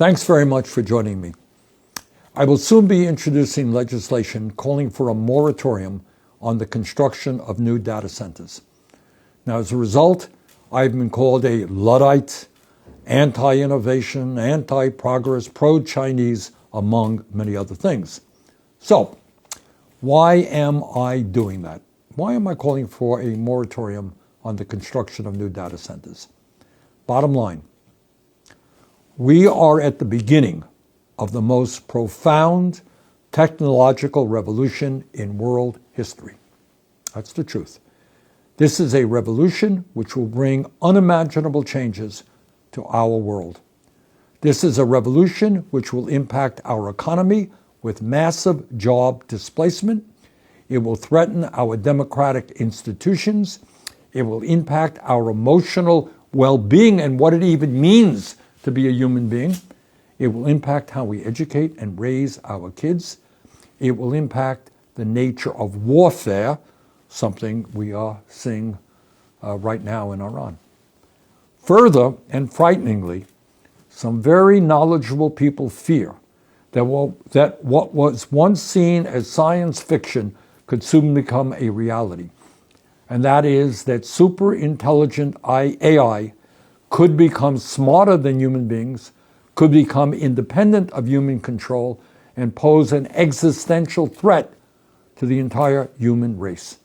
Thanks very much for joining me. I will soon be introducing legislation calling for a moratorium on the construction of new data centers. Now, as a result, I've been called a Luddite, anti-innovation, anti-progress, pro-Chinese, among many other things. So, why am I doing that? Why am I calling for a moratorium on the construction of new data centers? Bottom line, we are at the beginning of the most profound technological revolution in world history. That's the truth. This is a revolution which will bring unimaginable changes to our world. This is a revolution which will impact our economy with massive job displacement. It will threaten our democratic institutions. It will impact our emotional well-being and what it even means to be a human being. It will impact how we educate and raise our kids. It will impact the nature of warfare, something we are seeing right now in Iran. Further, and frighteningly, some very knowledgeable people fear that what was once seen as science fiction could soon become a reality. And that is that super intelligent AI could become smarter than human beings, could become independent of human control, and pose an existential threat to the entire human race.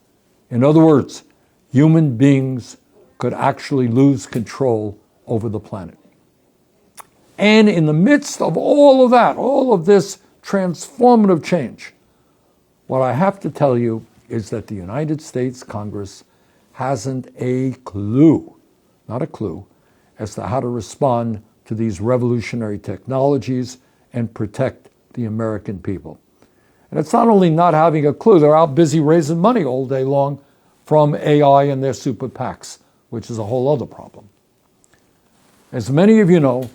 In other words, human beings could actually lose control over the planet. And in the midst of all of that, all of this transformative change, what I have to tell you is that the United States Congress hasn't a clue, not a clue, as to how to respond to these revolutionary technologies and protect the American people. And it's not only not having a clue, they're out busy raising money all day long from AI and their super PACs, which is a whole other problem. As many of you know,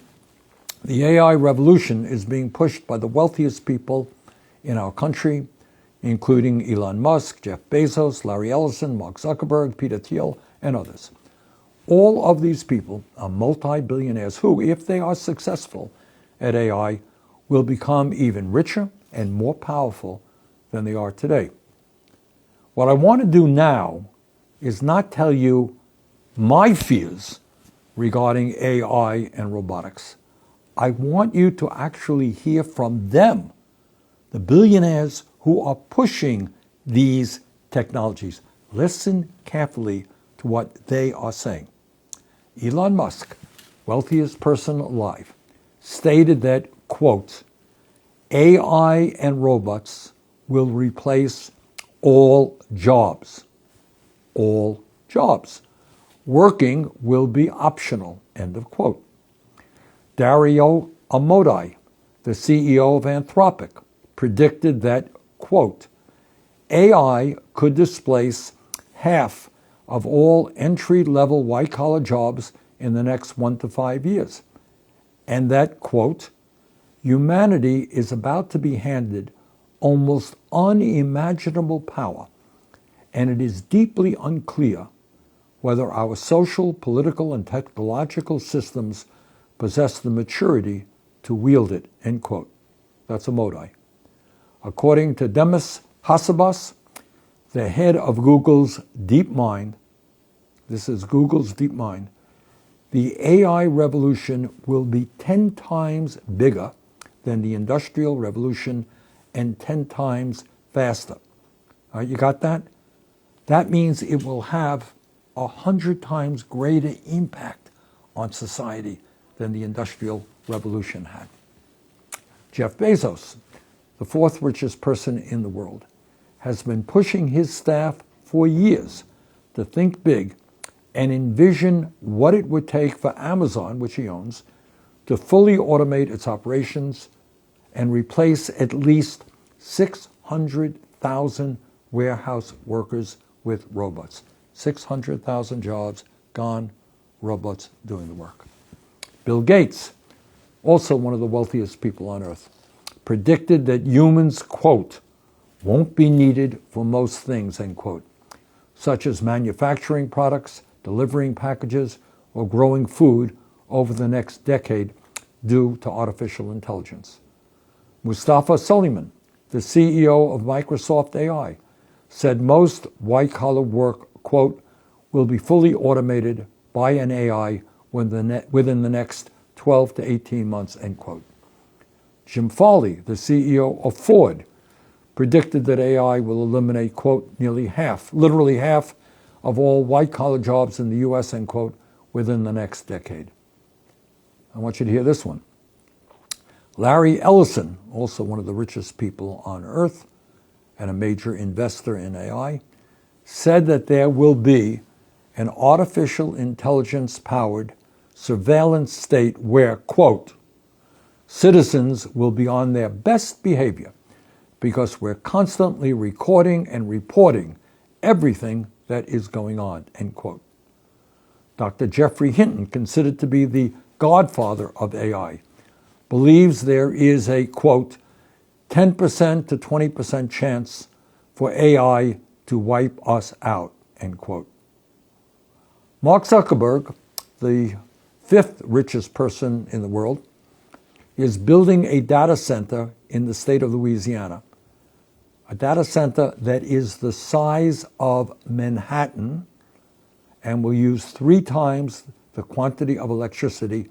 the AI revolution is being pushed by the wealthiest people in our country, including Elon Musk, Jeff Bezos, Larry Ellison, Mark Zuckerberg, Peter Thiel, and others. All of these people are multi-billionaires who, if they are successful at AI, will become even richer and more powerful than they are today. What I want to do now is not tell you my fears regarding AI and robotics. I want you to actually hear from them, the billionaires who are pushing these technologies. Listen carefully to what they are saying. Elon Musk, wealthiest person alive, stated that, quote, AI and robots will replace all jobs. All jobs. Working will be optional, end of quote. Dario Amodei, the CEO of Anthropic, predicted that, quote, AI could displace half of all entry-level white-collar jobs in the next 1 to 5 years. And that, quote, humanity is about to be handed almost unimaginable power, and it is deeply unclear whether our social, political, and technological systems possess the maturity to wield it, end quote. That's Amodei. According to Demis Hassabis, the head of Google's DeepMind, this is Google's DeepMind, the AI revolution will be 10 times bigger than the Industrial Revolution and 10 times faster. All right, you got that? That means it will have 100 times greater impact on society than the Industrial Revolution had. Jeff Bezos, the fourth richest person in the world, has been pushing his staff for years to think big and envision what it would take for Amazon, which he owns, to fully automate its operations and replace at least 600,000 warehouse workers with robots. 600,000 jobs gone, robots doing the work. Bill Gates, also one of the wealthiest people on earth, predicted that humans, quote, won't be needed for most things, end quote, such as manufacturing products, delivering packages, or growing food over the next decade due to artificial intelligence. Mustafa Suleyman, the CEO of Microsoft AI, said most white-collar work, quote, will be fully automated by an AI within the next 12 to 18 months, end quote. Jim Farley, the CEO of Ford, predicted that AI will eliminate, quote, literally half of all white-collar jobs in the U.S., end quote, within the next decade. I want you to hear this one. Larry Ellison, also one of the richest people on earth and a major investor in AI, said that there will be an artificial intelligence-powered surveillance state where, quote, citizens will be on their best behavior because we're constantly recording and reporting everything that is going on, end quote. Dr. Jeffrey Hinton, considered to be the godfather of AI, believes there is a, quote, 10% to 20% chance for AI to wipe us out, end quote. Mark Zuckerberg, the fifth richest person in the world, is building a data center in the state of Louisiana, a data center that is the size of Manhattan and will use 3 times the quantity of electricity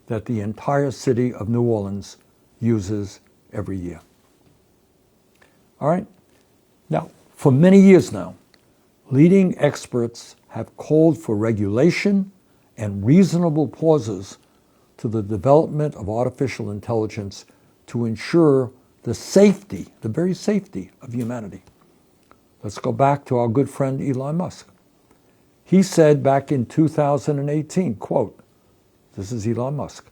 that the entire city of New Orleans uses every year. All right? Now, for many years now, leading experts have called for regulation and reasonable pauses to the development of artificial intelligence to ensure the safety, the very safety of humanity. Let's go back to our good friend Elon Musk. He said back in 2018, quote, this is Elon Musk,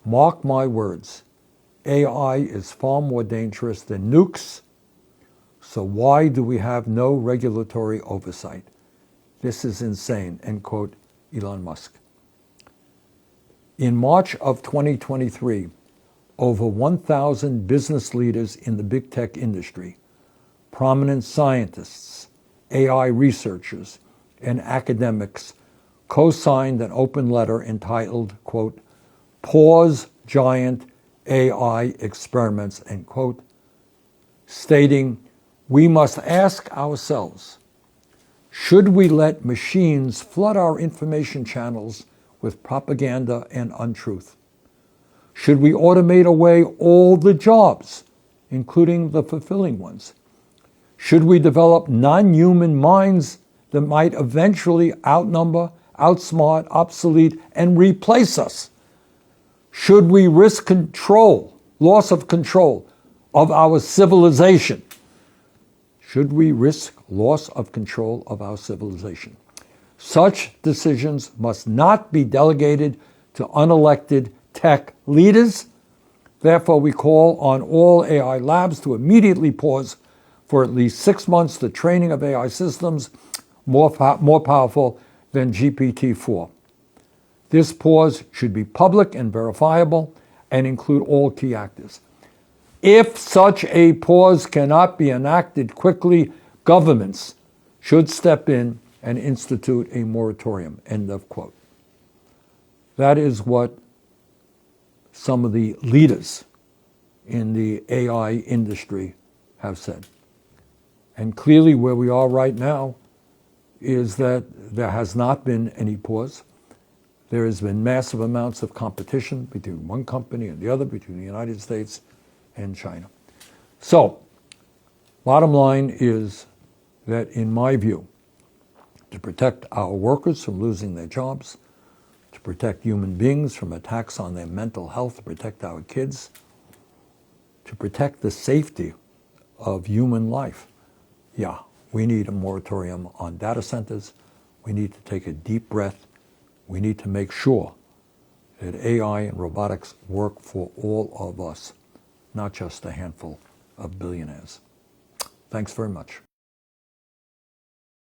mark my words, AI is far more dangerous than nukes, so why do we have no regulatory oversight? This is insane, end quote, Elon Musk. In March of 2023, over 1,000 business leaders in the big tech industry, prominent scientists, AI researchers, and academics co-signed an open letter entitled, quote, Pause Giant AI Experiments, end quote, stating, we must ask ourselves, should we let machines flood our information channels with propaganda and untruth? Should we automate away all the jobs, including the fulfilling ones? Should we develop non-human minds that might eventually outnumber, outsmart, obsolete, and replace us? Should we risk loss of control of our civilization? Should we risk loss of control of our civilization? Such decisions must not be delegated to unelected tech leaders. Therefore, we call on all AI labs to immediately pause for at least 6 months the training of AI systems more powerful than GPT-4. This pause should be public and verifiable and include all key actors. If such a pause cannot be enacted quickly, governments should step in and institute a moratorium, end of quote. That is what some of the leaders in the AI industry have said. And clearly where we are right now is that there has not been any pause. There has been massive amounts of competition between one company and the other, between the United States and China. So, bottom line is that, in my view, to protect our workers from losing their jobs, to protect human beings from attacks on their mental health, to protect our kids, to protect the safety of human life, yeah, we need a moratorium on data centers. We need to take a deep breath. We need to make sure that AI and robotics work for all of us, not just a handful of billionaires. Thanks very much.